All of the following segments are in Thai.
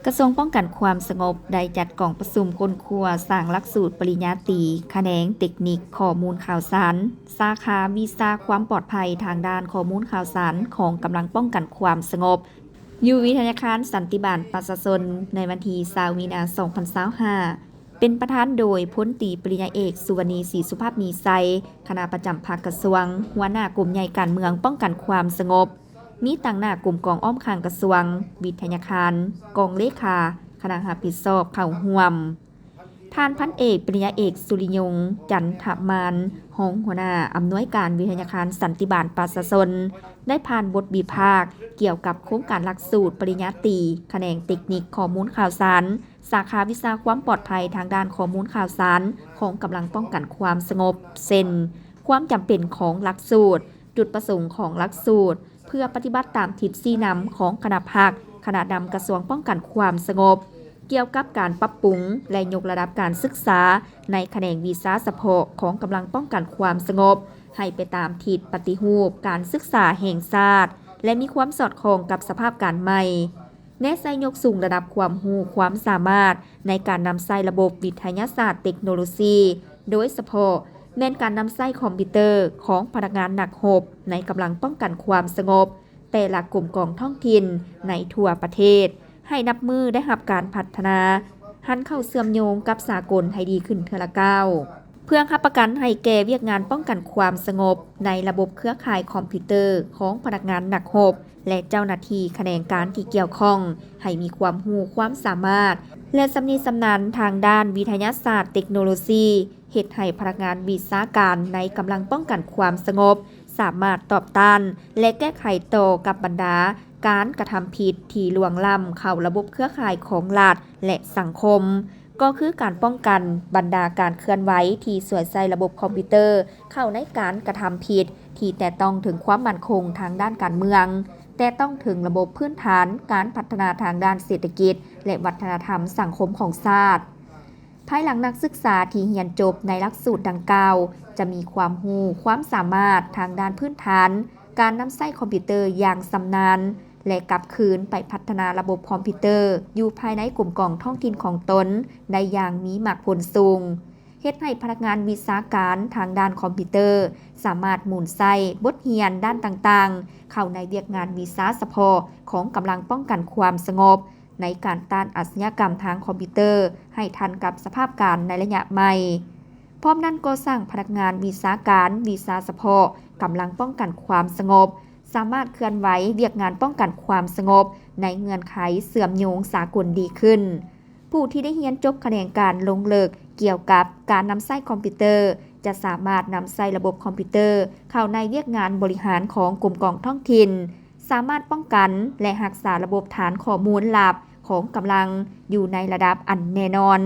กระทรวงป้องกันความสงบได้จัดกองประชุมคนครัวสร้างหลักสูตรปริญญาตรีแขนงเทคนิคข้อมูลข่าวสารสาขาวีซ่าความปลอดภัยทางด้านข้อมูลข่าวสารของกำลังป้องกันความสงบอยู่วิทยาคารสันติบาลประชาชนในวันที่20มีนาคม2025เป็นประธานโดยพลตรีปริญญาเอกสุวรรณีศรีสุภาพมีไซคณะประจำภาคกระทรวงหัวหน้ากลุ่มใหญ่การเมืองป้องกันความสงบมีต่างหน้ากลุ่มกองอ้อมข้างกระทรวงวิทยาคารกองเลขาคณะรับผิดชอบเข้าร่วมท่านพันเอกปริญญาเอกสุริยงค์จันทมานรองหัวหน้าอำนวยการวิทยาคารสันติบาลประชาชนได้ผ่านบทวิพากษ์เกี่ยวกับโครงการหลักสูตรปริญญาตรีแขนงเทคนิคข้อมูลข่าวสารสาขาวิชาความปลอดภัยทางด้านข้อมูลข่าวสารของกำลังป้องกันความสงบเช่นความจำเป็นของหลักสูตรจุดประสงค์ของหลักสูตรเพื่อปฏิบัติตามทิศชี้นำของคณะภาคคณะนำกระทรวงป้องกันความสงบเกี่ยวกับการปรับปรุงและยกระดับการศึกษาในแขนงวิชาเฉพาะของกำลังป้องกันความสงบให้ไปตามทิศปฏิรูปการศึกษาแห่งชาติและมีความสอดคล้องกับสภาพการใหม่แนะใช้ยกสูงระดับความรู้ความสามารถในการนำใช้ระบบวิทยาศาสตร์เทคโนโลยีโดยเฉพาะแม่นการนำใช้คอมพิวเตอร์ของพนักงานหนักรบในกำลังป้องกันความสงบแต่ละกลุ่มกองท้องถิ่นในทั่วประเทศให้นับมือได้รับการพัฒนาหันเข้าเชื่อมโยงกับสากลให้ดีขึ้นเทื่อละก้าวเพื่อรับประกันให้แก่เวียกงานป้องกันความสงบในระบบเครือข่ายคอมพิวเตอร์ของพนักงานหนักรบและเจ้าหน้าที่แขนงการที่เกี่ยวข้องให้มีความรู้ความสามารถและสำนิสำนานทางด้านวิทยาศาสตร์เทคโนโลยีเฮ็ดให้พนักงานวิชาการในกำลังป้องกันความสงบสามารถตอบต้านและแก้ไขต่อกับบรรดาการกระทำผิดที่ล่วงล้ำเข้าระบบเครือข่ายของรัฐและสังคมก็คือการป้องกันบรรดาการเคลื่อนไหวที่สวดใส่ระบบคอมพิวเตอร์เข้าในการกระทำผิดที่แต่ต้องถึงความมั่นคงทางด้านการเมืองแต่ต้องถึงระบบพื้นฐานการพัฒนาทางด้านเศรษฐกิจและวัฒนธรรมสังคมของชาติภายหลังนักศึกษาที่เรียนจบในหลักสูตรดังกล่าวจะมีความรู้ความสามารถทางด้านพื้นฐานการนำใช้คอมพิวเตอร์อย่างชำนาญและกลับคืนไปพัฒนาระบบคอมพิวเตอร์อยู่ภายในกลุ่มกองท้องถิ่นของตนได้อย่างมีมากผลสูงเฮ็ดให้พนักงานวิชาการทางด้านคอมพิวเตอร์สามารถหมุนใส่บทเรียนด้านต่างๆเข้าในเวียกงานวิชาเฉพาะของกำลังป้องกันความสงบในการต้านอาชญากรรมทางคอมพิวเตอร์ให้ทันกับสภาพการในระยะใหม่พร้อมนั้นก็สร้างพนักงานวิชาการวิชาเฉพาะกำลังป้องกันความสงบสามารถเคลื่อนไหวเวียกงานป้องกันความสงบในเงื่อนไขเสื่อมโยงสากลดีขึ้นผู้ที่ได้เรียนจบแขนงการลงเลิกเกี่ยวกับการนำใช้คอมพิวเตอร์จะสามารถนำใช้ระบบคอมพิวเตอร์เข้าในเวียกงานบริหารของกลุ่มกองท้องถิ่นสามารถป้องกันและรักษาระบบฐานข้อมูลลับของกำลังอยู่ในระดับอันแน่นอน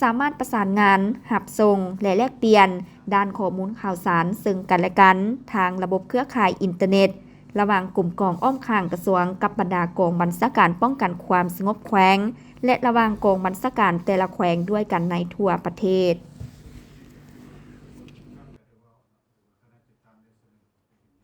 สามารถประสานงานหับส่งและแลกเปลี่ยนด้านข้อมูลข่าวสารซึ่งกันและกันทางระบบเครือข่ายอินเทอร์เน็ตระหว่างกลุ่มกองอ้อมข้างกระทรวงกับบรรดากองบัญชาการป้องกันความสงบแขวงและระหว่างกองบัญชาการแต่ละแขวงด้วยกันในทั่วประเทศ